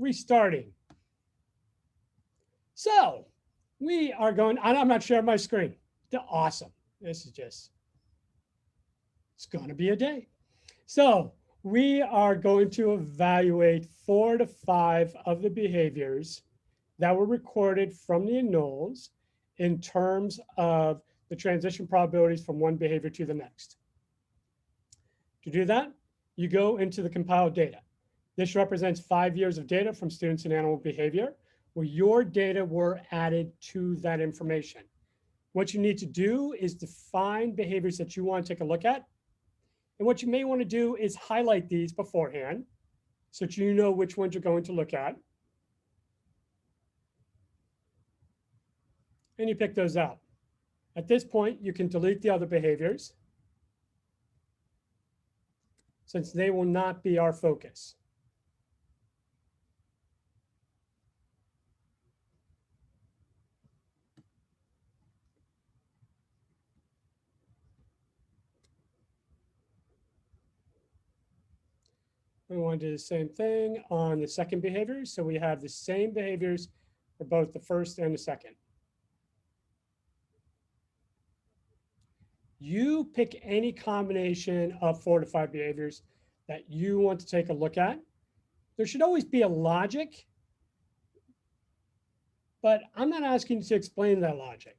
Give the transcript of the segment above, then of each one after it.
restarting. So we are going, I'm not sharing my screen. Awesome. This is just, it's going to be a day. So we are going to evaluate 4 to 5 of the behaviors that were recorded from the annuls in terms of the transition probabilities from one behavior to the next. To do that, you go into the compiled data. This represents 5 years of data from students in animal behavior, where your data were added to that information. What you need to do is define behaviors that you want to take a look at. And what you may want to do is highlight these beforehand so that you know which ones you're going to look at. And you pick those out. At this point, you can delete the other behaviors since they will not be our focus. We want to do the same thing on the second behavior. So we have the same behaviors for both the first and the second. You pick any combination of 4 to 5 behaviors that you want to take a look at. There should always be a logic, but I'm not asking you to explain that logic.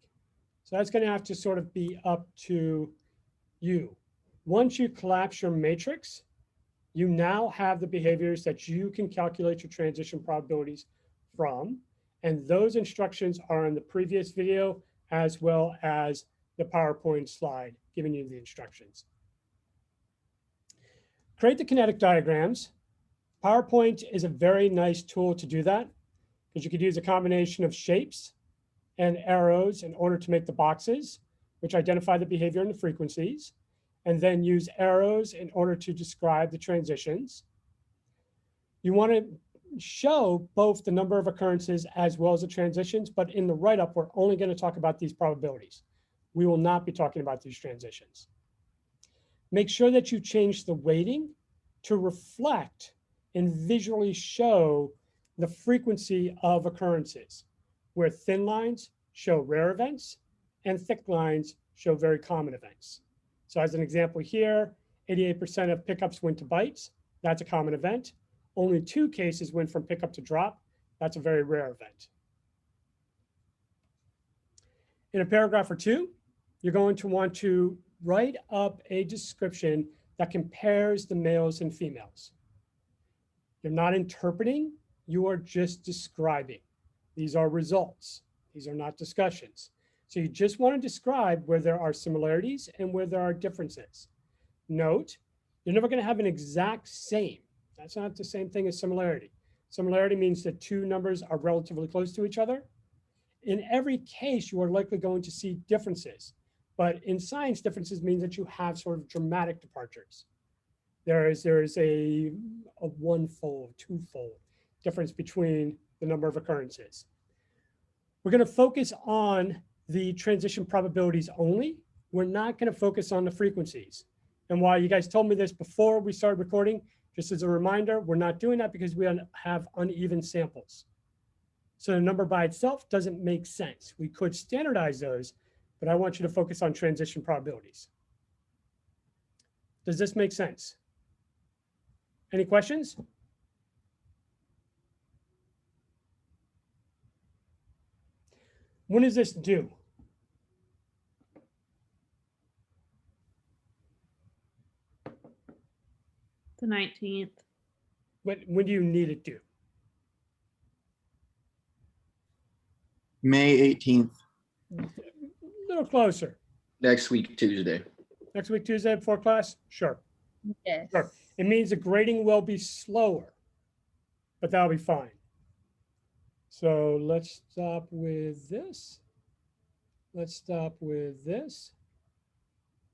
So that's going to have to sort of be up to you. Once you collapse your matrix, you now have the behaviors that you can calculate your transition probabilities from. And those instructions are in the previous video, as well as the PowerPoint slide giving you the instructions. Create the kinetic diagrams. PowerPoint is a very nice tool to do that because you could use a combination of shapes and arrows in order to make the boxes, which identify the behavior and the frequencies, and then use arrows in order to describe the transitions. You want to show both the number of occurrences as well as the transitions, but in the write-up, we're only going to talk about these probabilities. We will not be talking about these transitions. Make sure that you change the weighting to reflect and visually show the frequency of occurrences, where thin lines show rare events and thick lines show very common events. So as an example here, 88% of pickups went to bites. That's a common event. Only 2 cases went from pickup to drop. That's a very rare event. In a paragraph or 2, you're going to want to write up a description that compares the males and females. You're not interpreting, you are just describing. These are results. These are not discussions. So you just want to describe where there are similarities and where there are differences. Note, you're never going to have an exact same. That's not the same thing as similarity. Similarity means that 2 numbers are relatively close to each other. In every case, you are likely going to see differences. But in science, differences means that you have sort of dramatic departures. There is a 1-fold, 2-fold difference between the number of occurrences. We're going to focus on the transition probabilities only. We're not going to focus on the frequencies. And while you guys told me this before we started recording, just as a reminder, we're not doing that because we have uneven samples. So the number by itself doesn't make sense. We could standardize those, but I want you to focus on transition probabilities. Does this make sense? Any questions? When is this due? The 19th. When do you need it due? May 18th. A little closer. Next week, Tuesday. Next week, Tuesday before class? Sure. Yes. Sure. It means the grading will be slower, but that'll be fine. So let's stop with this. Let's stop with this.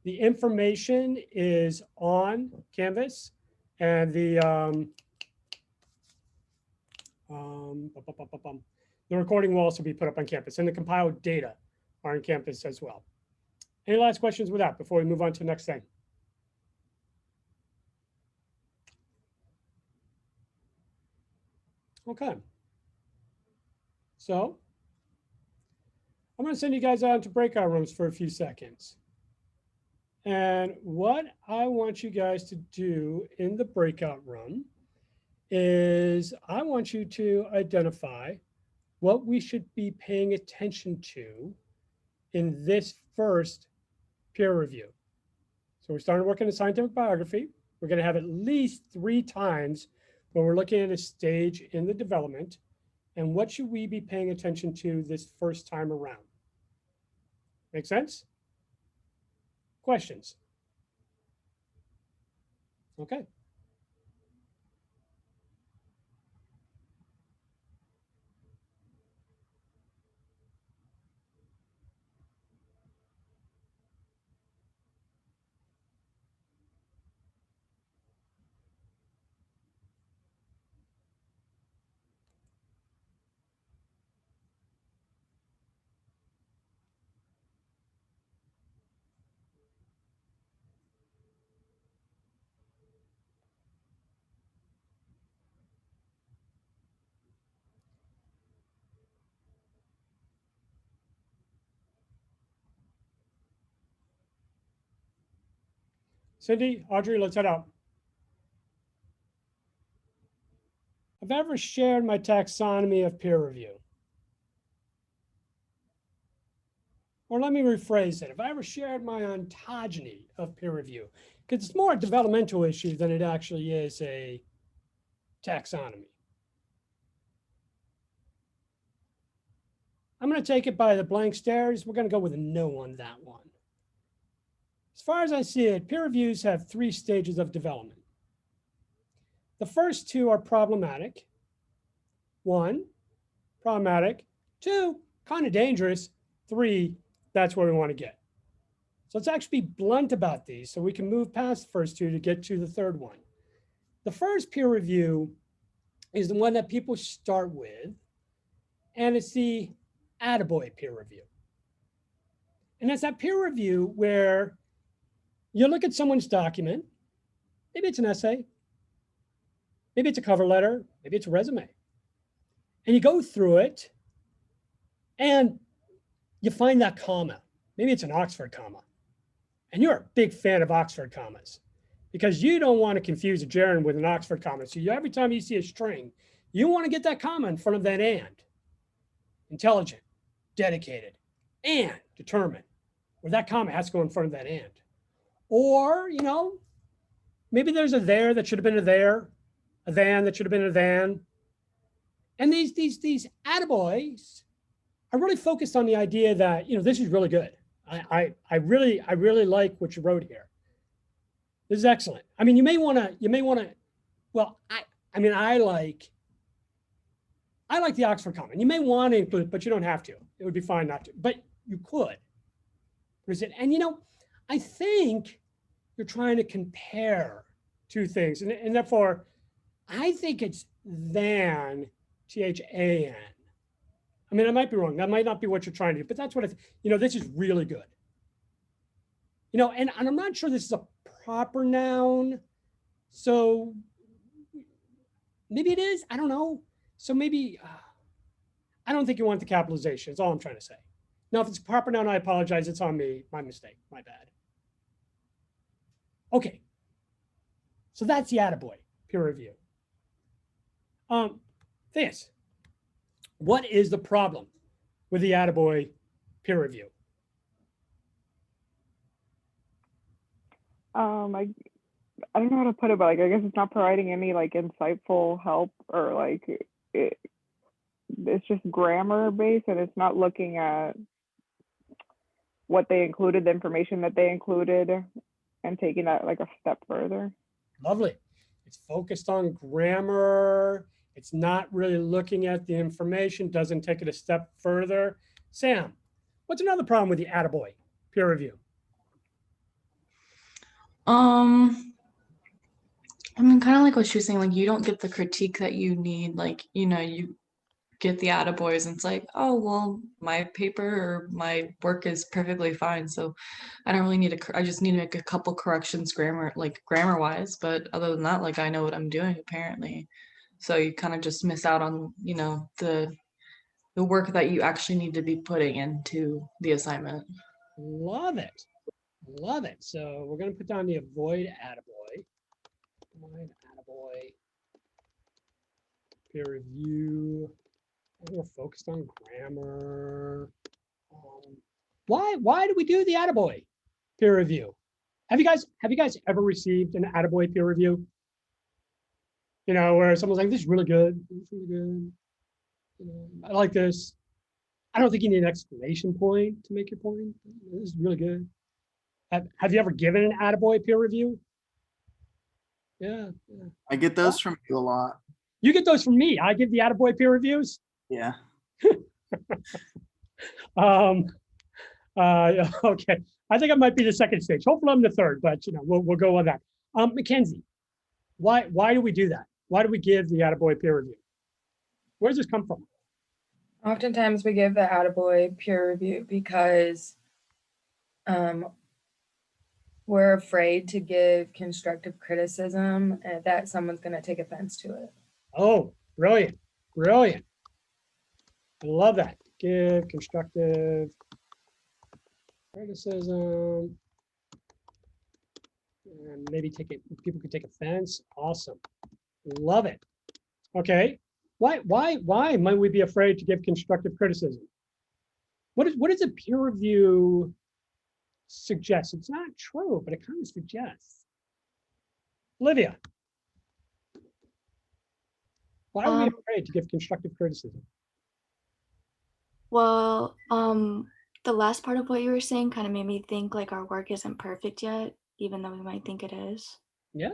The information is on Canvas, and the recording will also be put up on campus, and the compiled data are on campus as well. Any last questions with that before we move on to the next thing? Okay. So I'm going to send you guys out into breakout rooms for a few seconds. And what I want you guys to do in the breakout room is I want you to identify what we should be paying attention to in this first peer review. So we're starting to work in a scientific biography. We're going to have at least 3 times when we're looking at a stage in the development. And what should we be paying attention to this first time around? Make sense? Questions? Okay. Cindy, Audrey, let's head out. Have I ever shared my taxonomy of peer review? Or let me rephrase it. Have I ever shared my ontogeny of peer review? Because it's more a developmental issue than it actually is a taxonomy. I'm going to take it by the blank stares. We're going to go with a no on that one. As far as I see it, peer reviews have 3 stages of development. The first 2 are problematic. 1, problematic. 2, kind of dangerous. 3, that's where we want to get. So let's actually be blunt about these so we can move past the first 2 to get to the third one. The first peer review is the one that people start with, and it's the attaboy peer review. And that's that peer review where you look at someone's document, maybe it's an essay, maybe it's a cover letter, maybe it's a resume, and you go through it and you find that comma. Maybe it's an Oxford comma. And you're a big fan of Oxford commas because you don't want to confuse a gerund with an Oxford comma. So every time you see a string, you want to get that comma in front of that and. Intelligent, dedicated, and determined. Or that comma has to go in front of that and. Or, maybe there's a there that should have been a there, a than that should have been a than. And these attaboys are really focused on the idea that, this is really good. I really like what you wrote here. This is excellent. I mean, you may want to, well, I like the Oxford comma. You may want to include it, but you don't have to. It would be fine not to, but you could. And I think you're trying to compare 2 things. And therefore, I think it's than, THAN. I mean, I might be wrong. That might not be what you're trying to do, but that's what this is really good. And I'm not sure this is a proper noun. So maybe it is. I don't know. So maybe, I don't think you want the capitalization. That's all I'm trying to say. Now, if it's a proper noun, I apologize. It's on me. My mistake. My bad. Okay. So that's the attaboy peer review. This. What is the problem with the attaboy peer review? I don't know how to put it, but I guess it's not providing any insightful help or it's just grammar based, and it's not looking at what they included, the information that they included, and taking that a step further. Lovely. It's focused on grammar. It's not really looking at the information, doesn't take it a step further. Sam, what's another problem with the attaboy peer review? Kind of like what she was saying, you don't get the critique that you need. You get the attaboys and it's like, oh, well, my paper or my work is perfectly fine. So I don't really need I just need to make a couple corrections grammar wise. But other than that, I know what I'm doing apparently. So you kind of just miss out on, the work that you actually need to be putting into the assignment. Love it. Love it. So we're going to put down the avoid attaboy. Avoid attaboy. Peer review. And we're focused on grammar. Why do we do the attaboy peer review? Have you guys ever received an attaboy peer review? You know, where someone's like, this is really good. This is really good. You know, I like this. I don't think you need an exclamation point to make your point. This is really good. Have you ever given an attaboy peer review? Yeah. I get those from you a lot. You get those from me. I give the attaboy peer reviews. Yeah. Okay. I think I might be the second stage. Hopefully I'm the third, but we'll go on that. Mackenzie, why do we do that? Why do we give the attaboy peer review? Where does this come from? Oftentimes we give the attaboy peer review because we're afraid to give constructive criticism and that someone's going to take offense to it. Oh, brilliant. Brilliant. I love that. Give constructive criticism. And maybe people could take offense. Awesome. Love it. Okay. Why might we be afraid to give constructive criticism? What does a peer review suggest? It's not true, but it kind of suggests. Olivia, why are we afraid to give constructive criticism? Well, the last part of what you were saying kind of made me think like our work isn't perfect yet, even though we might think it is. Yeah.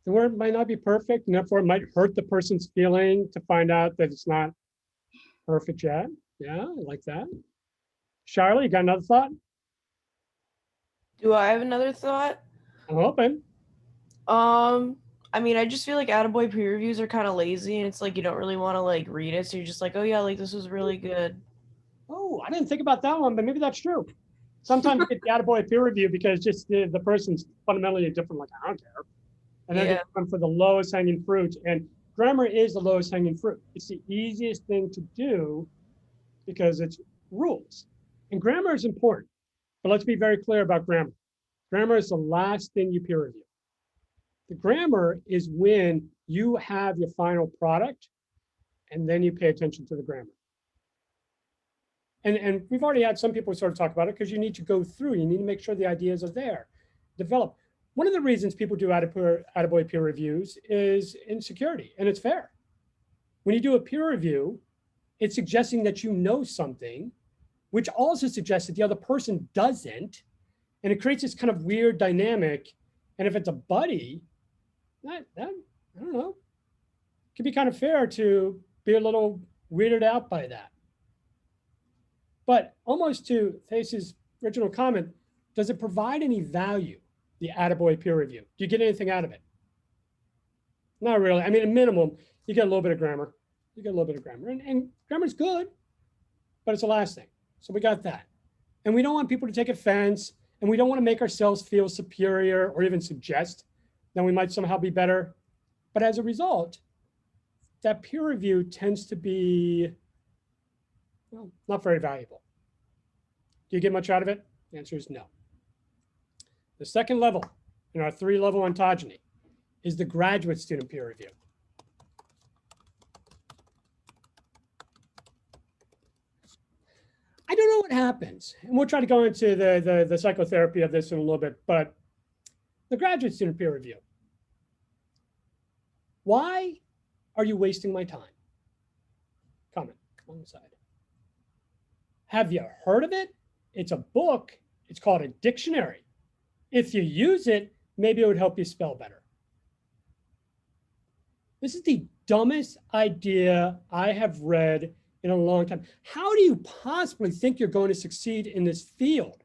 The word might not be perfect, and therefore it might hurt the person's feeling to find out that it's not perfect yet. Yeah, I like that. Charlotte, you got another thought? Do I have another thought? I'm hoping. I mean, I just feel like attaboy peer reviews are kind of lazy, and it's like you don't really want to like read it, so you're just like, oh yeah, like this was really good. Oh, I didn't think about that one, but maybe that's true. Sometimes you get the attaboy peer review because just the person's fundamentally different, like, I don't care. And then they come for the lowest hanging fruit. And grammar is the lowest hanging fruit. It's the easiest thing to do because it's rules. And grammar is important. But let's be very clear about grammar. Grammar is the last thing you peer review. The grammar is when you have your final product and then you pay attention to the grammar. And we've already had some people sort of talk about it because you need to go through, you need to make sure the ideas are there, develop. One of the reasons people do attaboy peer reviews is insecurity, and it's fair. When you do a peer review, it's suggesting that you know something, which also suggests that the other person doesn't, and it creates this kind of weird dynamic. And if it's a buddy, that I don't know, it can be kind of fair to be a little weirded out by that. But almost to Thace's original comment, does it provide any value, the attaboy peer review? Do you get anything out of it? Not really. I mean, at minimum, you get a little bit of grammar. You get a little bit of grammar. And grammar's good, but it's the last thing. So we got that. And we don't want people to take offense, and we don't want to make ourselves feel superior or even suggest that we might somehow be better. But as a result, that peer review tends to be, well, not very valuable. Do you get much out of it? The answer is no. The second level in our 3-level ontogeny is the graduate student peer review. I don't know what happens, and we'll try to go into the psychotherapy of this in a little bit, but the graduate student peer review. Why are you wasting my time? Comment on the side. Have you heard of it? It's a book. It's called a dictionary. If you use it, maybe it would help you spell better. This is the dumbest idea I have read in a long time. How do you possibly think you're going to succeed in this field?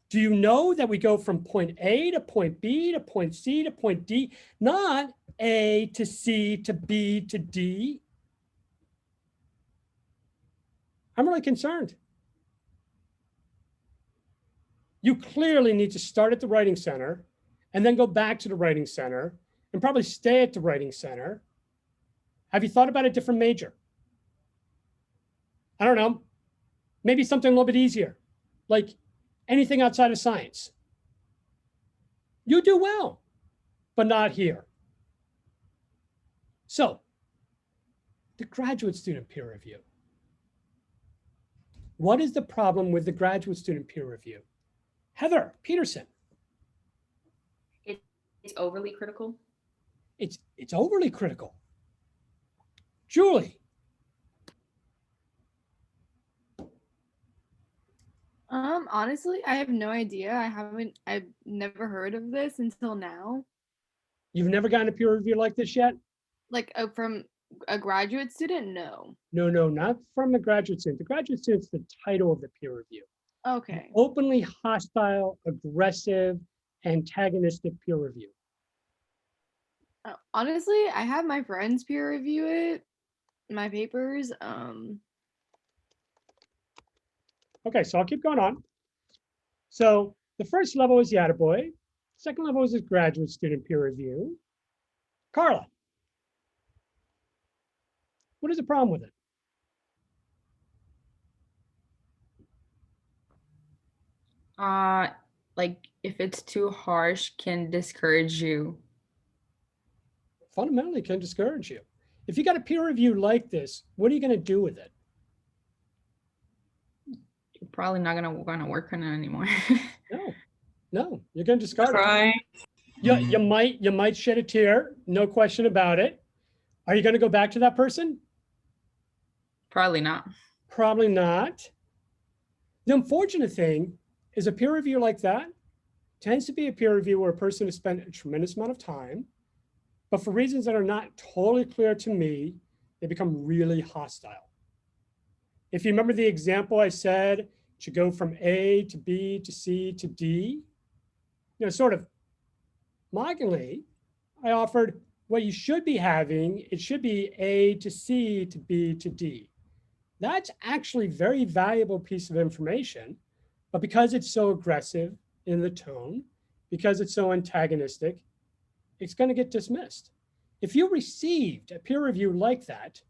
Do you know that we go from point A to point B to point C to point D, not A to C to B to D? I'm really concerned. You clearly need to start at the Writing Center and then go back to the Writing Center and probably stay at the Writing Center. Have you thought about a different major? I don't know, maybe something a little bit easier, like anything outside of science. You do well, but not here. So, the graduate student peer review. What is the problem with the graduate student peer review? Heather Peterson. It's overly critical. It's overly critical. Julie. Honestly, I have no idea. I've never heard of this until now. You've never gotten a peer review like this yet? Like from a graduate student? No. No, not from the graduate student. The graduate student's the title of the peer review. Okay. Openly hostile, aggressive, antagonistic peer review. Honestly, I have my friends peer review it, my papers. Okay, so I'll keep going on. So the first level is the attaboy. Second level is the graduate student peer review. Carla, what is the problem with it? Like if it's too harsh, can discourage you. Fundamentally can discourage you. If you got a peer review like this, what are you going to do with it? You're probably not gonna work on it anymore. No, you're going to discard it. Cry. You might shed a tear, no question about it. Are you going to go back to that person? Probably not. Probably not. The unfortunate thing is a peer review like that tends to be a peer review where a person has spent a tremendous amount of time, but for reasons that are not totally clear to me, they become really hostile. If you remember the example I said, it should go from A to B to C to D, sort of mockingly, I offered what you should be having, it should be A to C to B to D. That's actually a very valuable piece of information, but because it's so aggressive in the tone, because it's so antagonistic, it's going to get dismissed. If you received a peer review like that,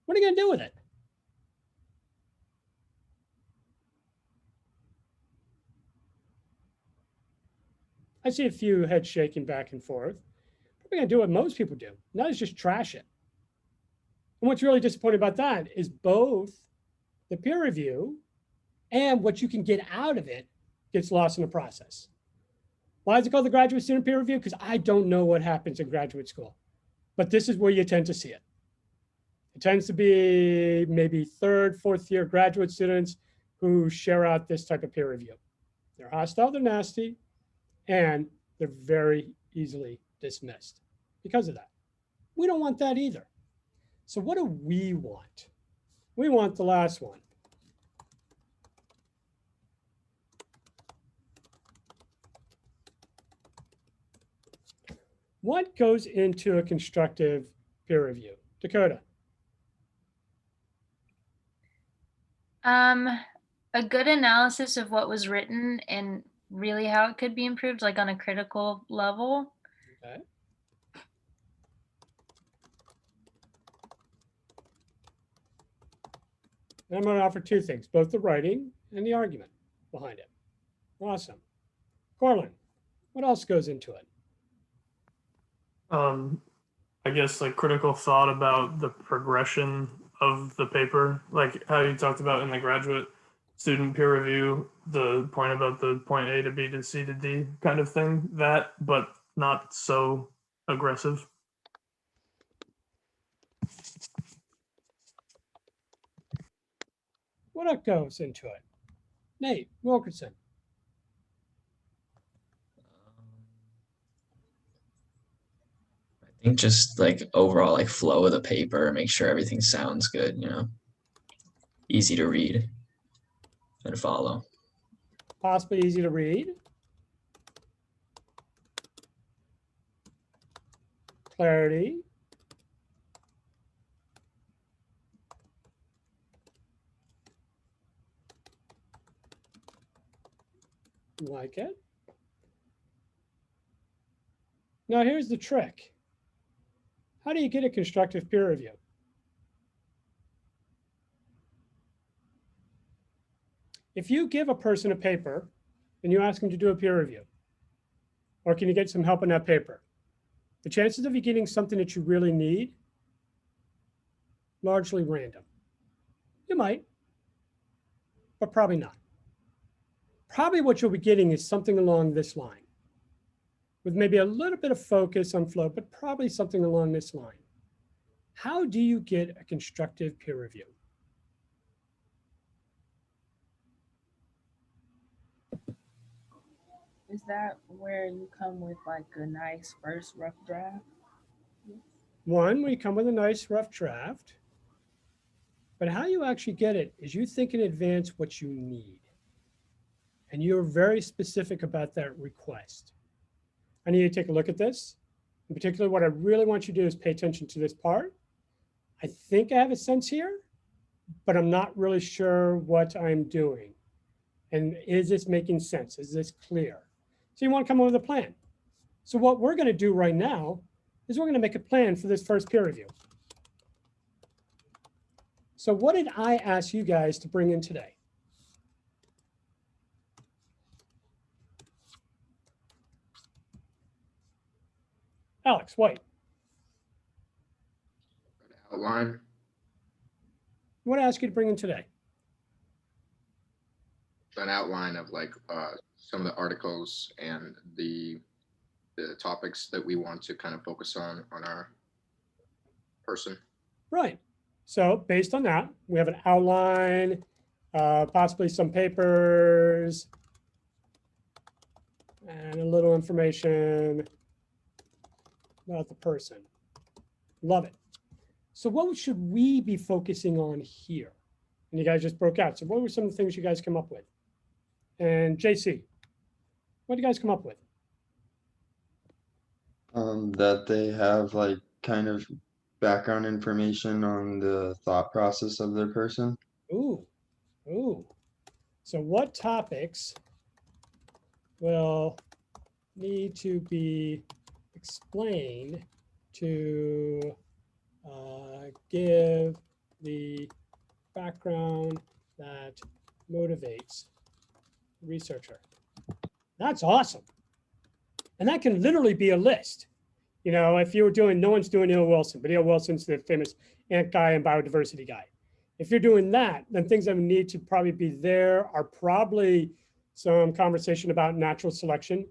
what are you going to do with it? I see a few heads shaking back and forth. What are we going to do what most people do? Not is just trash it. And what's really disappointing about that is both the peer review and what you can get out of it gets lost in the process. Why is it called the graduate student peer review? Because I don't know what happens in graduate school, but this is where you tend to see it. It tends to be maybe third, fourth year graduate students who share out this type of peer review. They're hostile, they're nasty, and they're very easily dismissed because of that. We don't want that either. So what do we want? We want the last one. What goes into a constructive peer review? Dakota. A good analysis of what was written and really how it could be improved, like on a critical level. Okay. And I'm going to offer two things, both the writing and the argument behind it. Awesome. Corlin, what else goes into it? I guess like critical thought about the progression of the paper, like how you talked about in the graduate student peer review, the point about the point A to B to C to D kind of thing, that, but not so aggressive. What else goes into it? Nate Wilkerson. I think just like overall like flow of the paper, make sure everything sounds good, easy to read and follow. Possibly easy to read. Clarity. Like it. Now here's the trick. How do you get a constructive peer review? If you give a person a paper and you ask them to do a peer review, or can you get some help on that paper? The chances of you getting something that you really need, largely random. You might, but probably not. Probably what you'll be getting is something along this line, with maybe a little bit of focus on flow, but probably something along this line. How do you get a constructive peer review? Is that where you come with like a nice first rough draft? One, we come with a nice rough draft, but how you actually get it is you think in advance what you need. And you're very specific about that request. I need you to take a look at this. In particular, what I really want you to do is pay attention to this part. I think I have a sense here, but I'm not really sure what I'm doing. And is this making sense? Is this clear? So you want to come up with a plan. So what we're going to do right now is we're going to make a plan for this first peer review. So what did I ask you guys to bring in today? Alex White. Outline. What did I ask you to bring in today? An outline of like some of the articles and the topics that we want to kind of focus on our person. Right. So based on that, we have an outline, possibly some papers, and a little information about the person. Love it. So what should we be focusing on here? And you guys just broke out. So what were some of the things you guys come up with? And JC, what did you guys come up with? That they have like kind of background information on the thought process of their person. Ooh. So what topics will need to be explained to give the background that motivates the researcher? That's awesome. And that can literally be a list. You know, if you were doing, no one's doing E.O. Wilson, but E.O. Wilson's the famous ant guy and biodiversity guy. If you're doing that, then things that need to probably be there are probably some conversation about natural selection,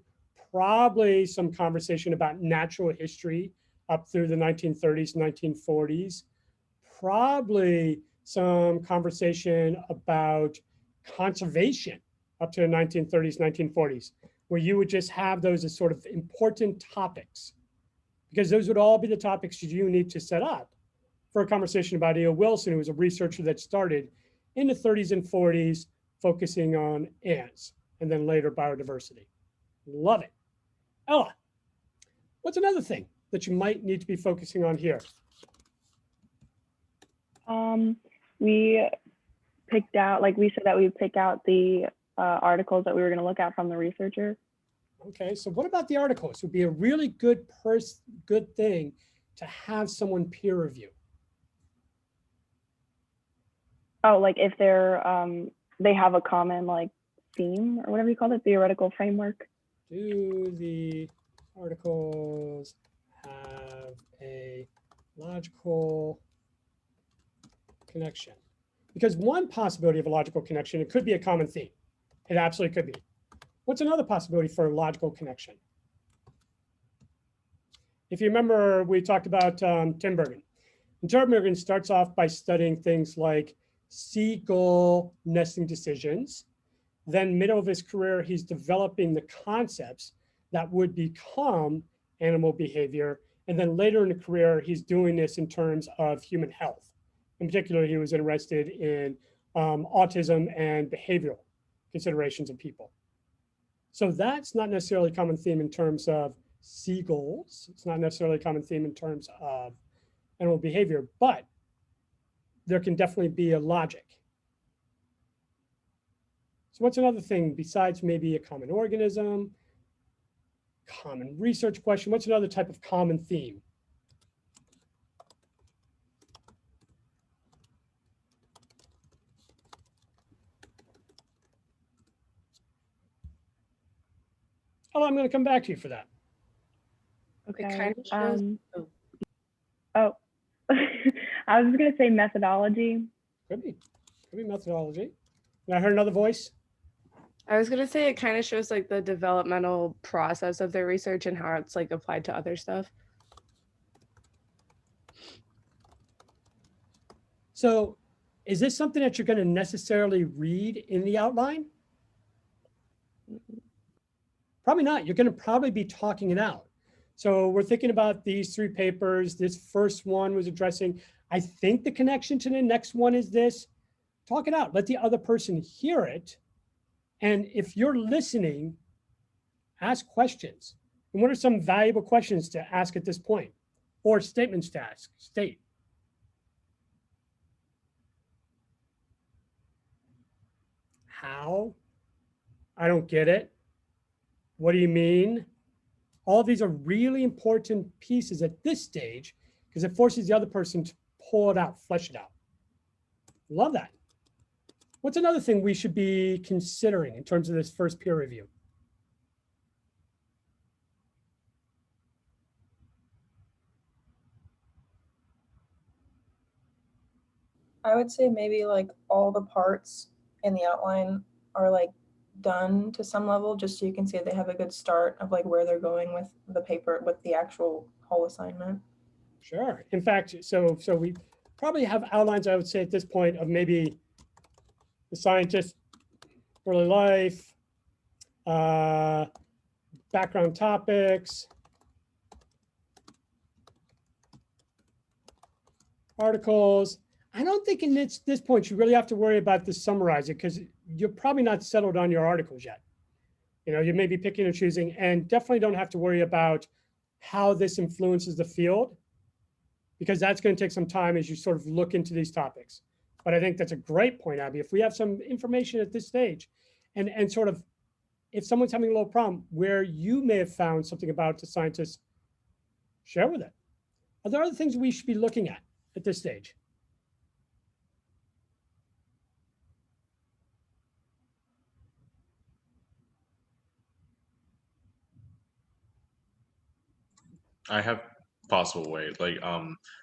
probably some conversation about natural history up through the 1930s, 1940s, probably some conversation about conservation up to the 1930s, 1940s, where you would just have those as sort of important topics, because those would all be the topics you need to set up for a conversation about E.O. Wilson, who was a researcher that started in the 30s and 40s, focusing on ants, and then later biodiversity. Love it. Ella, what's another thing that you might need to be focusing on here? We picked out, like we said that we would pick out the articles that we were going to look at from the researcher. Okay, so what about the articles? It would be a really good thing to have someone peer review. Oh, like if they're they have a common like theme or whatever you call it, theoretical framework. Do the articles have a logical connection? Because one possibility of a logical connection, it could be a common theme. It absolutely could be. What's another possibility for a logical connection? If you remember, we talked about Tinbergen. And Tinbergen starts off by studying things like seagull nesting decisions. Then middle of his career, he's developing the concepts that would become animal behavior. And then later in the career, he's doing this in terms of human health. In particular, he was interested in autism and behavioral considerations of people. So that's not necessarily a common theme in terms of seagulls. It's not necessarily a common theme in terms of animal behavior, but there can definitely be a logic. So what's another thing besides maybe a common organism, common research question? What's another type of common theme? Oh, I'm going to come back to you for that. Okay. kinda shows- Oh, I was just gonna say methodology. Could be methodology. And I heard another voice. I was gonna say it kind of shows like the developmental process of their research and how it's like applied to other stuff. So is this something that you're going to necessarily read in the outline? Probably not. You're going to probably be talking it out. So we're thinking about these 3 papers. This first one was addressing, I think the connection to the next one is this. Talk it out. Let the other person hear it. And if you're listening, ask questions. And what are some valuable questions to ask at this point? Or statements to ask? State. How? I don't get it. What do you mean? All of these are really important pieces at this stage because it forces the other person to pull it out, flesh it out. Love that. What's another thing we should be considering in terms of this first peer review? I would say maybe like all the parts in the outline are like done to some level, just so you can see they have a good start of like where they're going with the paper, with the actual whole assignment. Sure. In fact, so we probably have outlines, I would say at this point, of maybe the scientist, early life, background topics, articles. I don't think in this point you really have to worry about the summarizing because you're probably not settled on your articles yet. You know, you may be picking and choosing, and definitely don't have to worry about how this influences the field because that's going to take some time as you sort of look into these topics. But I think that's a great point, Abby. If we have some information at this stage and sort of if someone's having a little problem where you may have found something about the scientist, share with it. Are there other things we should be looking at this stage? I have possible way, like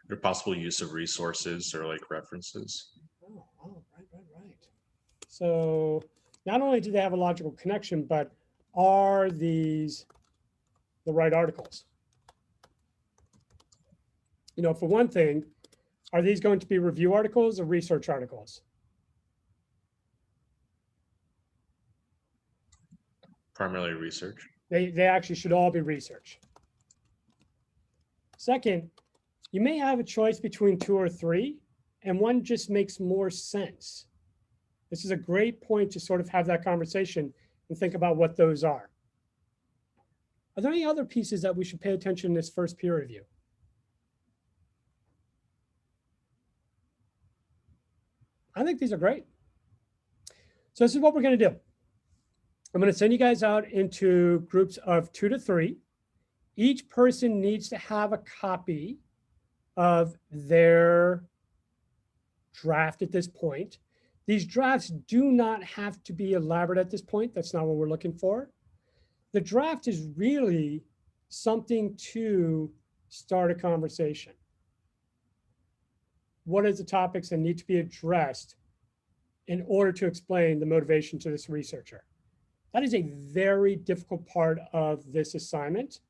their possible use of resources or like references. Oh, right. So not only do they have a logical connection, but are these the right articles? You know, for one thing, are these going to be review articles or research articles? Primarily research. They actually should all be research. Second, you may have a choice between 2 or 3, and one just makes more sense. This is a great point to sort of have that conversation and think about what those are. Are there any other pieces that we should pay attention in this first peer review? I think these are great. So this is what we're going to do. I'm going to send you guys out into groups of 2 to 3. Each person needs to have a copy of their draft at this point. These drafts do not have to be elaborate at this point. That's not what we're looking for. The draft is really something to start a conversation. What are the topics that need to be addressed in order to explain the motivation to this researcher? That is a very difficult part of this assignment.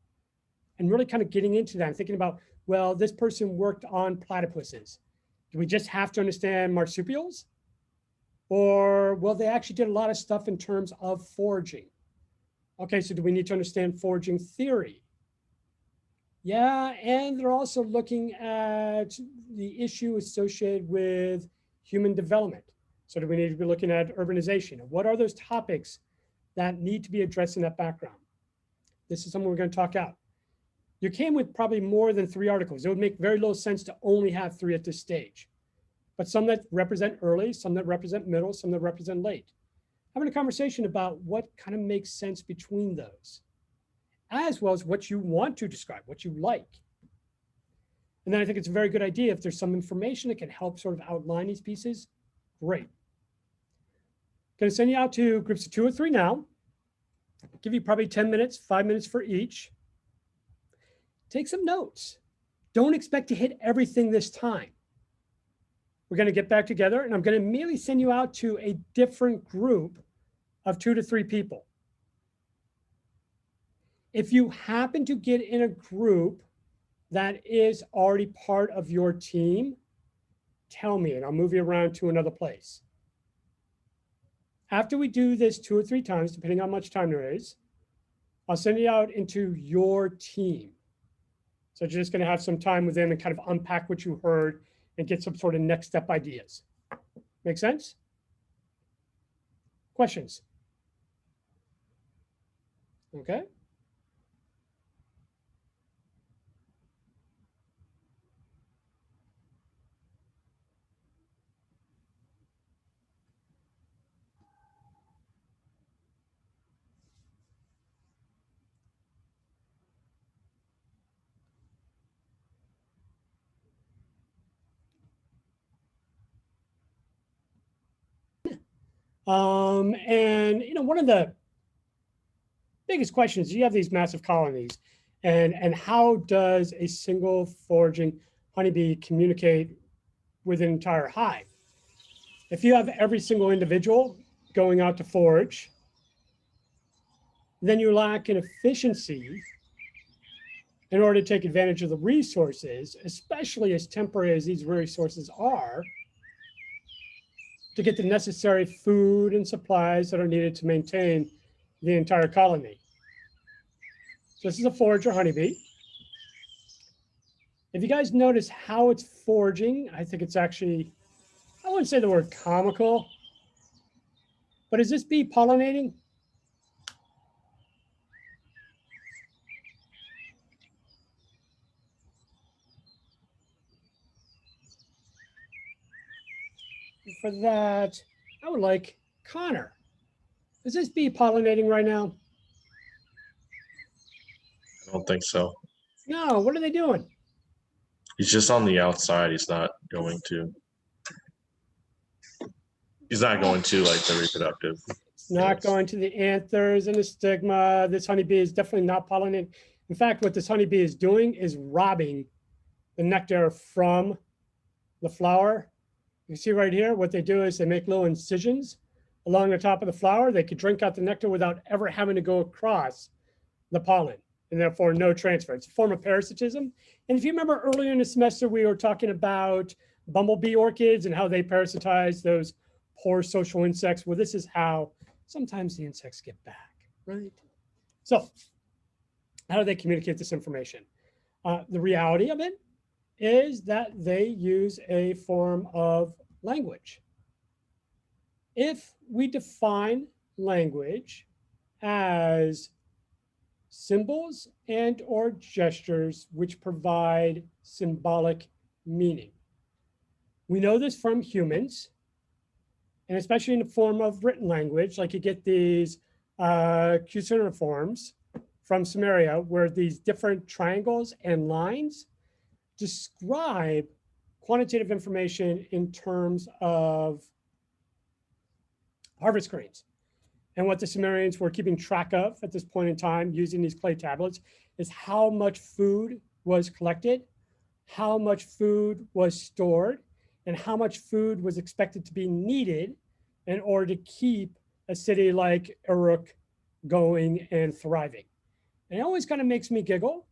And really kind of getting into that and thinking about, well, this person worked on platypuses. Do we just have to understand marsupials? Or, well, they actually did a lot of stuff in terms of foraging. Okay, so do we need to understand foraging theory? Yeah, and they're also looking at the issue associated with human development. So do we need to be looking at urbanization? What are those topics that need to be addressed in that background? This is something we're going to talk out. You came with probably more than 3 articles. It would make very little sense to only have 3 at this stage. But some that represent early, some that represent middle, some that represent late. Having a conversation about what kind of makes sense between those, as well as what you want to describe, what you like. And then I think it's a very good idea if there's some information that can help sort of outline these pieces, great. Going to send you out to groups of 2 or 3 now. Give you probably 10 minutes, 5 minutes for each. Take some notes. Don't expect to hit everything this time. We're going to get back together and I'm going to immediately send you out to a different group of 2 to 3 people. If you happen to get in a group that is already part of your team, tell me and I'll move you around to another place. After we do this 2 or 3 times, depending on how much time there is, I'll send you out into your team. So you're just going to have some time with them and kind of unpack what you heard and get some sort of next step ideas. Make sense? Questions? Okay. And one of the biggest questions, you have these massive colonies, and how does a single foraging honeybee communicate with an entire hive? If you have every single individual going out to forage, then you lack an efficiency in order to take advantage of the resources, especially as temporary as these resources are, to get the necessary food and supplies that are needed to maintain the entire colony. So this is a forager honeybee. If you guys notice how it's foraging, I think it's actually, I wouldn't say the word comical, but is this bee pollinating? For that, I would like Connor. Is this bee pollinating right now? I don't think so. No, what are they doing? He's just on the outside. He's not going to. He's not going to like the reproductive. It's not going to the anthers and the stigma. This honeybee is definitely not pollinating. In fact, what this honeybee is doing is robbing the nectar from the flower. You see right here, what they do is they make little incisions along the top of the flower. They could drink out the nectar without ever having to go across the pollen, and therefore no transfer. It's a form of parasitism. And if you remember earlier in the semester, we were talking about bumblebee orchids and how they parasitize those poor social insects. Well, this is how sometimes the insects get back, right? So how do they communicate this information? The reality of it is that they use a form of language. If we define language as symbols and or gestures which provide symbolic meaning. We know this from humans, and especially in the form of written language, like you get these cuneiforms from Sumeria, where these different triangles and lines describe quantitative information in terms of harvest grains. And what the Sumerians were keeping track of at this point in time using these clay tablets is how much food was collected, how much food was stored, and how much food was expected to be needed in order to keep a city like Uruk going and thriving. And it always kind of makes me giggle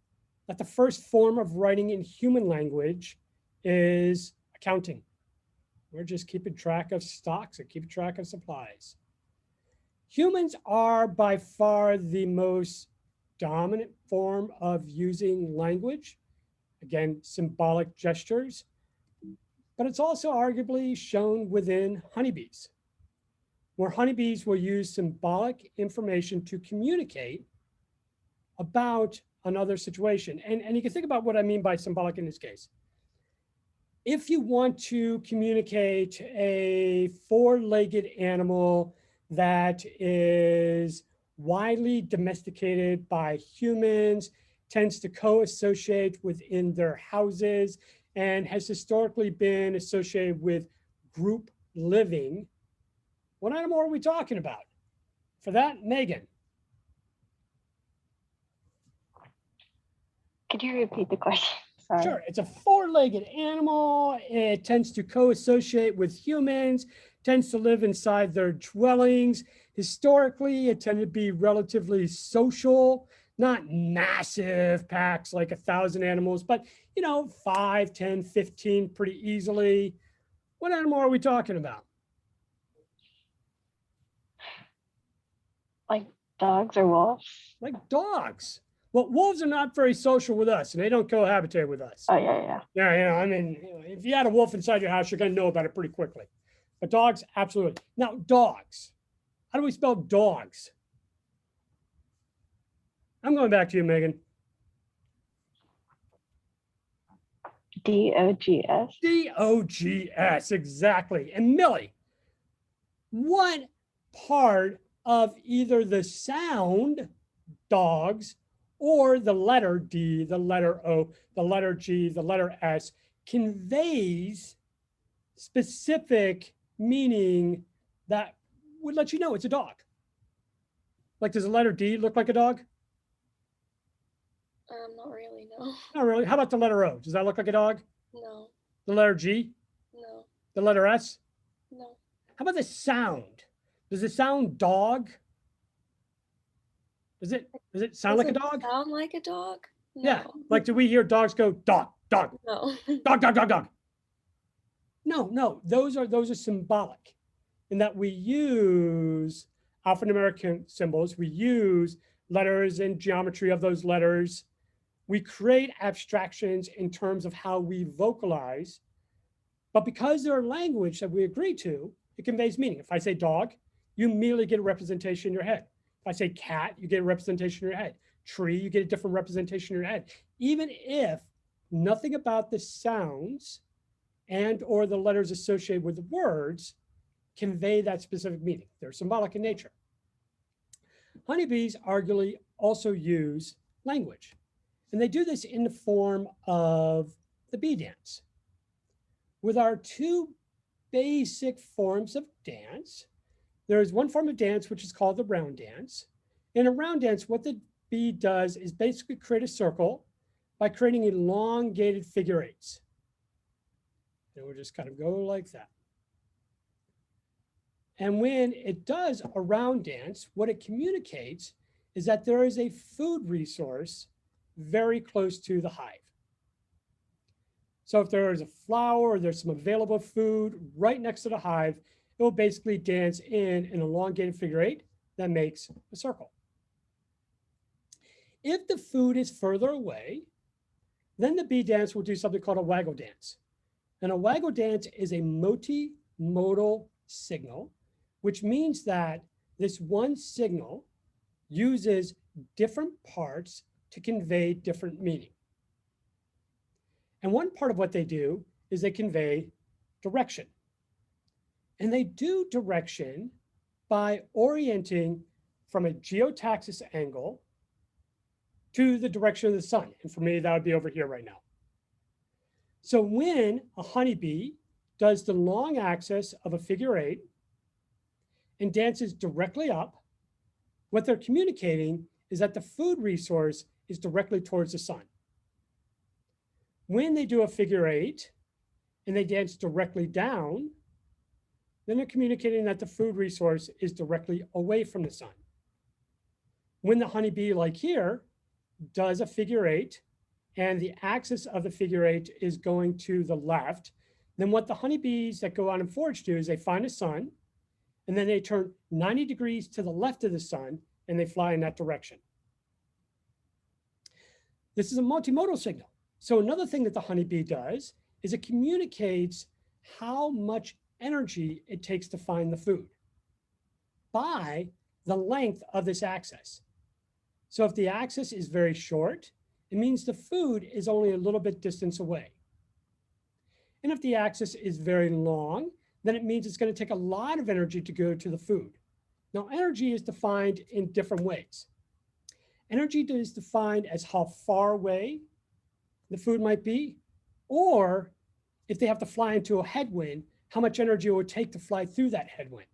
that the first form of writing in human language is accounting. We're just keeping track of stocks and keeping track of supplies. Humans are by far the most dominant form of using language. Again, symbolic gestures, but it's also arguably shown within honeybees, where honeybees will use symbolic information to communicate about another situation. And you can think about what I mean by symbolic in this case. If you want to communicate a four-legged animal that is widely domesticated by humans, tends to co-associate within their houses, and has historically been associated with group living, what animal are we talking about? For that, Megan. Could you repeat the question? Sorry. Sure, it's a four-legged animal. It tends to co-associate with humans, tends to live inside their dwellings. Historically, it tended to be relatively social, not massive packs like 1,000 animals, but 5, 10, 15 pretty easily. What animal are we talking about? Like dogs or wolves? Like dogs. Well, wolves are not very social with us, and they don't cohabitate with us. Oh, yeah. Yeah, I mean, if you had a wolf inside your house, you're going to know about it pretty quickly. But dogs, absolutely. Now, dogs. How do we spell dogs? I'm going back to you, Megan. D-O-G-S. D-O-G-S, exactly. And Millie, what part of either the sound dogs or the letter D, the letter O, the letter G, the letter S conveys specific meaning that would let you know it's a dog? Like, does the letter D look like a dog? Not really, no. Not really. How about the letter O? Does that look like a dog? No, The letter G? no, The letter S? no. How about the sound? Does it sound dog? Does it sound like a dog? Sound like a dog? No. Yeah. Like, do we hear dogs go dog, dog, No. dog, dog, dog, dog? No. Those are symbolic in that we use alphanumeric symbols. We use letters and geometry of those letters. We create abstractions in terms of how we vocalize. But because they're a language that we agree to, it conveys meaning. If I say dog, you immediately get a representation in your head. If I say cat, you get a representation in your head. Tree, you get a different representation in your head. Even if nothing about the sounds and or the letters associated with the words convey that specific meaning. They're symbolic in nature. Honeybees arguably also use language. And they do this in the form of the bee dance. With our two basic forms of dance, there is one form of dance which is called the round dance. In a round dance, what the bee does is basically create a circle by creating elongated figure eights. And we'll just kind of go like that. And when it does a round dance, what it communicates is that there is a food resource very close to the hive. So if there is a flower or there's some available food right next to the hive, it will basically dance in an elongated figure eight that makes a circle. If the food is further away, then the bee dance will do something called a waggle dance. And a waggle dance is a multimodal signal, which means that this one signal uses different parts to convey different meaning. And one part of what they do is they convey direction. And they do direction by orienting from a geotaxis angle to the direction of the sun. And for me, that would be over here right now. So when a honeybee does the long axis of a figure eight and dances directly up, what they're communicating is that the food resource is directly towards the sun. When they do a figure eight and they dance directly down, then they're communicating that the food resource is directly away from the sun. When the honeybee, like here, does a figure eight and the axis of the figure eight is going to the left, then what the honeybees that go out and forage do is they find a sun and then they turn 90 degrees to the left of the sun and they fly in that direction. This is a multimodal signal. So another thing that the honeybee does is it communicates how much energy it takes to find the food by the length of this axis. So if the axis is very short, it means the food is only a little bit distance away. And if the axis is very long, then it means it's going to take a lot of energy to go to the food. Now, energy is defined in different ways. Energy is defined as how far away the food might be, or if they have to fly into a headwind, how much energy it would take to fly through that headwind.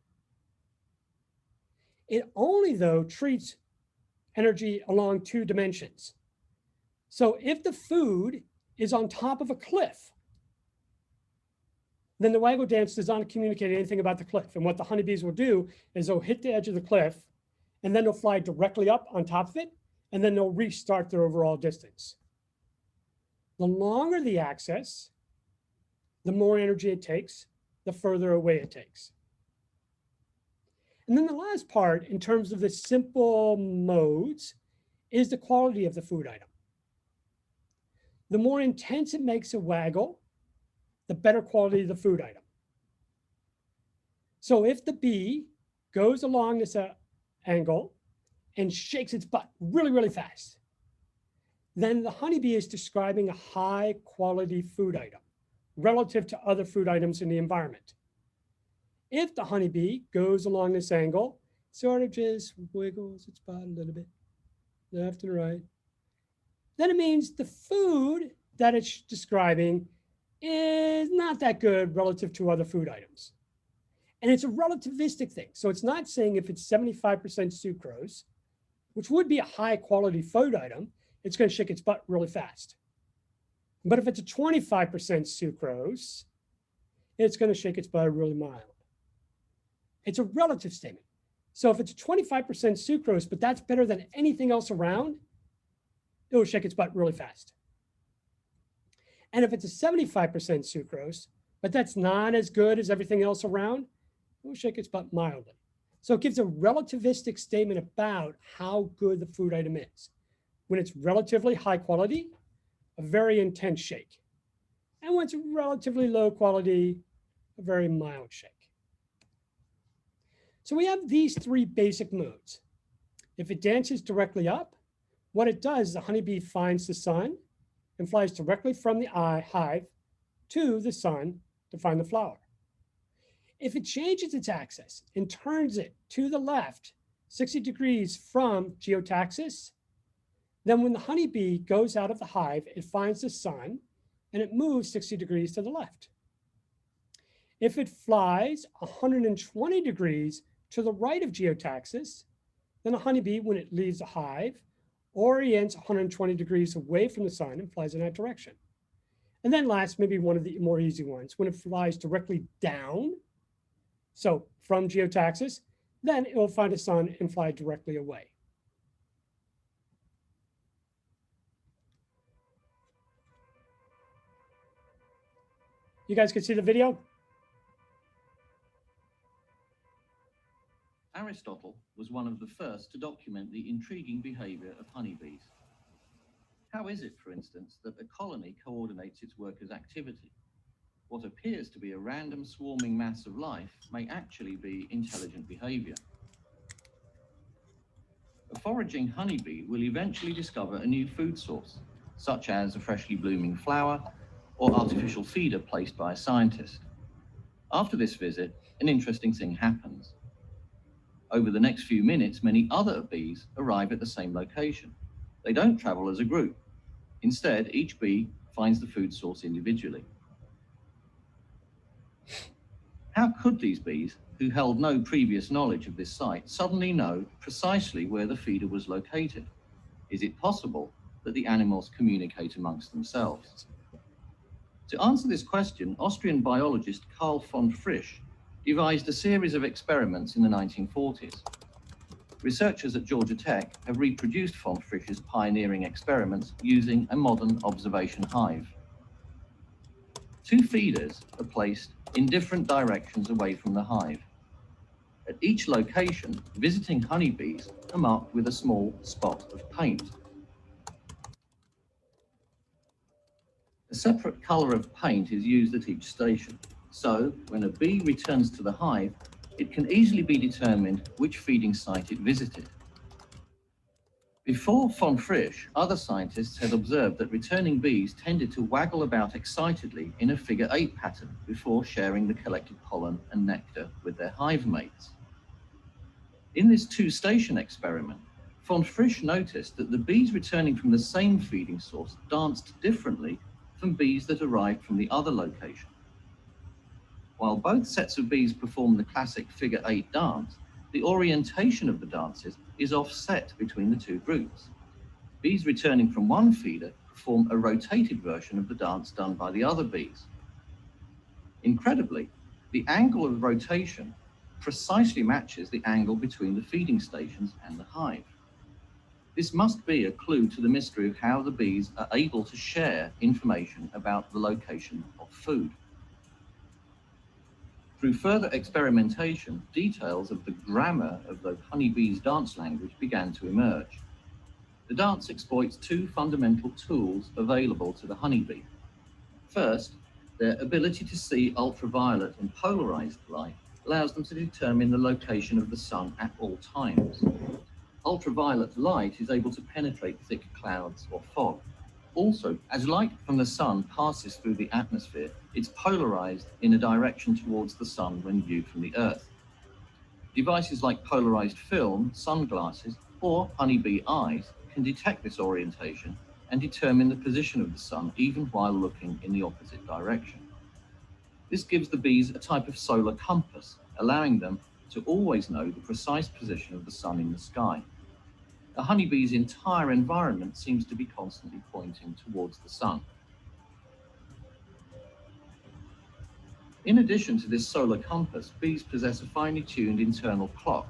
It only, though, treats energy along two dimensions. So if the food is on top of a cliff, then the waggle dance does not communicate anything about the cliff. And what the honeybees will do is they'll hit the edge of the cliff, and then they'll fly directly up on top of it, and then they'll restart their overall distance. The longer the axis, the more energy it takes, the further away it takes. And then the last part, in terms of the simple modes, is the quality of the food item. The more intense it makes a waggle, the better quality of the food item. So if the bee goes along this angle and shakes its butt really, really fast, then the honeybee is describing a high quality food item relative to other food items in the environment. If the honeybee goes along this angle, sort of just wiggles its butt a little bit, left and right, then it means the food that it's describing is not that good relative to other food items. And it's a relativistic thing. So it's not saying if it's 75% sucrose, which would be a high quality food item, it's going to shake its butt really fast. But if it's a 25% sucrose, it's going to shake its butt really mild. It's a relative statement. So if it's 25% sucrose, but that's better than anything else around, it will shake its butt really fast. And if it's a 75% sucrose, but that's not as good as everything else around, it will shake its butt mildly. So it gives a relativistic statement about how good the food item is. When it's relatively high quality, a very intense shake. And when it's relatively low quality, a very mild shake. So we have these three basic modes. If it dances directly up, what it does, the honeybee finds the sun and flies directly from the hive to the sun to find the flower. If it changes its axis and turns it to the left 60 degrees from geotaxis, then when the honeybee goes out of the hive, it finds the sun and it moves 60 degrees to the left. If it flies 120 degrees to the right of geotaxis, then a honeybee, when it leaves the hive, orients 120 degrees away from the sun and flies in that direction. And then last, maybe one of the more easy ones, when it flies directly down, so from geotaxis, then it will find a sun and fly directly away. You guys can see the video? Aristotle was one of the first to document the intriguing behavior of honeybees. How is it, for instance, that a colony coordinates its workers' activity? What appears to be a random swarming mass of life may actually be intelligent behavior. A foraging honeybee will eventually discover a new food source, such as a freshly blooming flower or artificial feeder placed by a scientist. After this visit, an interesting thing happens. Over the next few minutes, many other bees arrive at the same location. They don't travel as a group. Instead, each bee finds the food source individually. How could these bees, who held no previous knowledge of this site, suddenly know precisely where the feeder was located? Is it possible that the animals communicate amongst themselves? To answer this question, Austrian biologist Carl von Frisch devised a series of experiments in the 1940s. Researchers at Georgia Tech have reproduced von Frisch's pioneering experiments using a modern observation hive. Two feeders are placed in different directions away from the hive. At each location, visiting honeybees are marked with a small spot of paint. A separate color of paint is used at each station. So, when a bee returns to the hive, it can easily be determined which feeding site it visited. Before von Frisch, other scientists had observed that returning bees tended to waggle about excitedly in a figure-8 pattern before sharing the collected pollen and nectar with their hive mates. In this two-station experiment, von Frisch noticed that the bees returning from the same feeding source danced differently from bees that arrived from the other location. While both sets of bees perform the classic figure-8 dance, the orientation of the dances is offset between the two groups. Bees returning from one feeder perform a rotated version of the dance done by the other bees. Incredibly, the angle of rotation precisely matches the angle between the feeding stations and the hive. This must be a clue to the mystery of how the bees are able to share information about the location of food. Through further experimentation, details of the grammar of the honeybee's dance language began to emerge. The dance exploits two fundamental tools available to the honeybee. First, their ability to see ultraviolet and polarized light allows them to determine the location of the sun at all times. Ultraviolet light is able to penetrate thick clouds or fog. Also, as light from the sun passes through the atmosphere, it's polarized in a direction towards the sun when viewed from the Earth. Devices like polarized film, sunglasses, or honeybee eyes can detect this orientation and determine the position of the sun even while looking in the opposite direction. This gives the bees a type of solar compass, allowing them to always know the precise position of the sun in the sky. A honeybee's entire environment seems to be constantly pointing towards the sun. In addition to this solar compass, bees possess a finely tuned internal clock.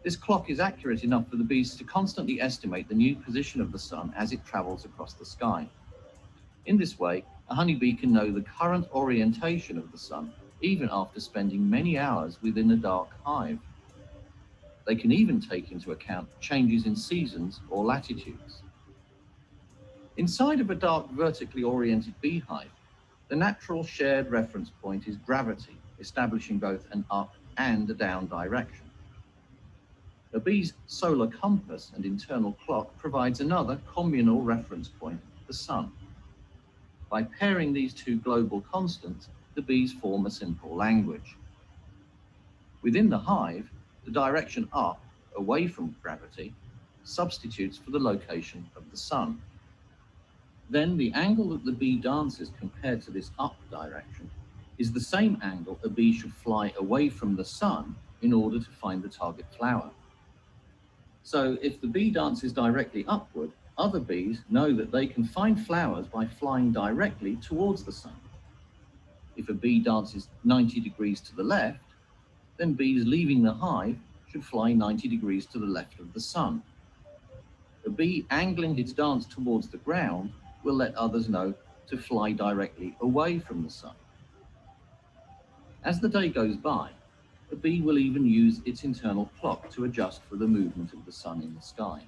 This clock is accurate enough for the bees to constantly estimate the new position of the sun as it travels across the sky. In this way, a honeybee can know the current orientation of the sun even after spending many hours within a dark hive. They can even take into account changes in seasons or latitudes. Inside of a dark, vertically oriented beehive, the natural shared reference point is gravity, establishing both an up and a down direction. A bee's solar compass and internal clock provides another communal reference point, the sun. By pairing these two global constants, the bees form a simple language. Within the hive, the direction up, away from gravity, substitutes for the location of the sun. Then the angle that the bee dances compared to this up direction is the same angle a bee should fly away from the sun in order to find the target flower. So if the bee dances directly upward, other bees know that they can find flowers by flying directly towards the sun. If a bee dances 90 degrees to the left, then bees leaving the hive should fly 90 degrees to the left of the sun. A bee angling its dance towards the ground will let others know to fly directly away from the sun. As the day goes by, a bee will even use its internal clock to adjust for the movement of the sun in the sky.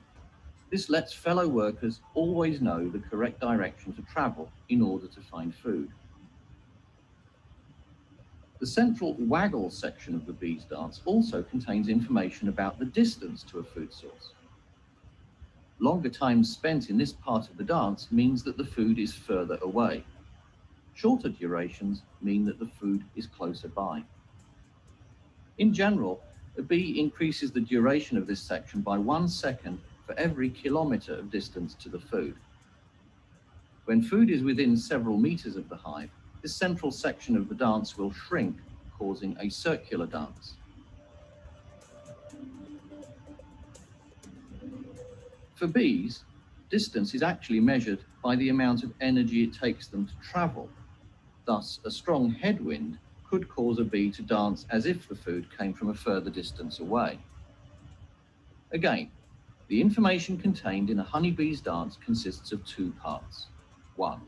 This lets fellow workers always know the correct direction to travel in order to find food. The central waggle section of the bee's dance also contains information about the distance to a food source. Longer time spent in this part of the dance means that the food is further away. Shorter durations mean that the food is closer by. In general, a bee increases the duration of this section by 1 second for every kilometer of distance to the food. When food is within several meters of the hive, this central section of the dance will shrink, causing a circular dance. For bees, distance is actually measured by the amount of energy it takes them to travel. Thus, a strong headwind could cause a bee to dance as if the food came from a further distance away. Again, the information contained in a honeybee's dance consists of two parts. One,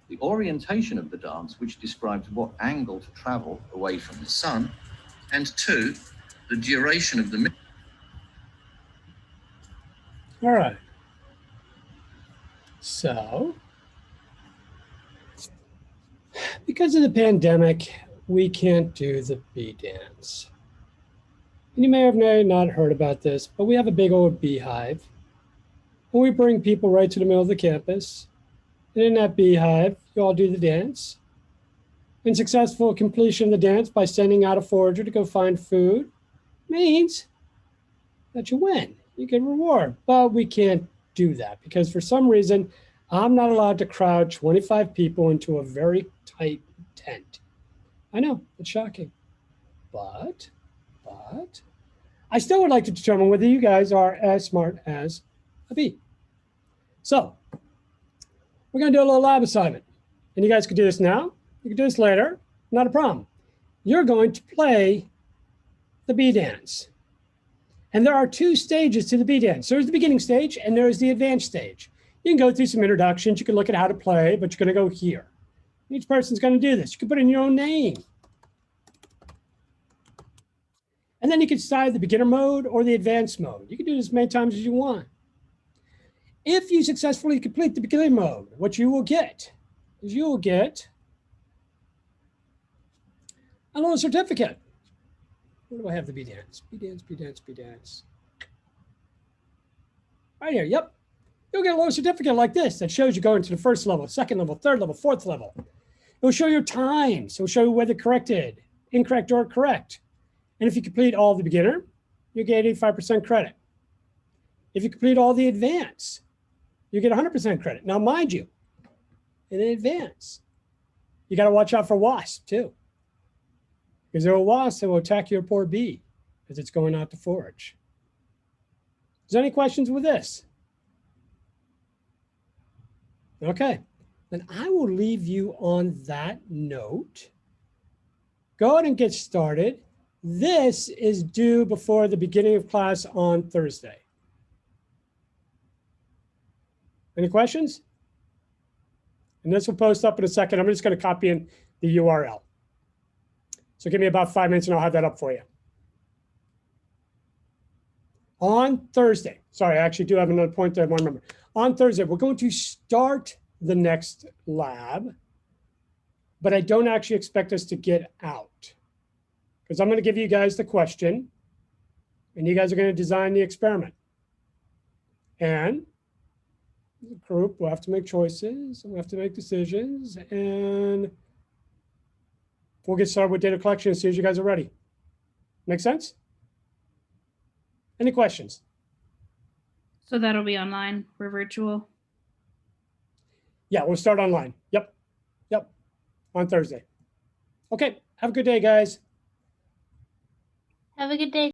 the orientation of the dance, which describes what angle to travel away from the sun, and two, the duration of the... All right. So, because of the pandemic, we can't do the bee dance. And you may have not heard about this, but we have a big old beehive. And we bring people right to the middle of the campus. And in that beehive, you all do the dance. And successful completion of the dance by sending out a forager to go find food means that you win. You get reward. But we can't do that because for some reason, I'm not allowed to crowd 25 people into a very tight tent. I know, it's shocking. But I still would like to determine whether you guys are as smart as a bee. So we're going to do a little lab assignment. And you guys could do this now. You can do this later. Not a problem. You're going to play the bee dance. And there are 2 stages to the bee dance. There's the beginning stage and there's the advanced stage. You can go through some introductions. You can look at how to play, but you're going to go here. Each person's going to do this. You can put in your own name. And then you can decide the beginner mode or the advanced mode. You can do this as many times as you want. If you successfully complete the beginner mode, what you will get is you will get a little certificate. Where do I have the bee dance? Bee dance, bee dance, bee dance. Right here, yep. You'll get a little certificate like this that shows you going to the first level, second level, third level, fourth level. It will show your times. It will show you whether corrected, incorrect, or correct. And if you complete all the beginner, you get 85% credit. If you complete all the advanced, you get 100% credit. Now, mind you, in advance, you got to watch out for wasps too. Because there are wasps that will attack your poor bee as it's going out to forage. Is there any questions with this? Okay, then I will leave you on that note. Go ahead and get started. This is due before the beginning of class on Thursday. Any questions? And this will post up in a second. I'm just going to copy in the URL. So give me about 5 minutes and I'll have that up for you. On Thursday, sorry, I actually do have another point that I want to remember. On Thursday, we're going to start the next lab, but I don't actually expect us to get out because I'm going to give you guys the question and you guys are going to design the experiment. And the group will have to make choices, we'll have to make decisions, and we'll get started with data collection as soon as you guys are ready. Make sense? Any questions? So that'll be online. We're virtual. Yeah, we'll start online. Yep. On Thursday. Okay, have a good day, guys. Have a good day.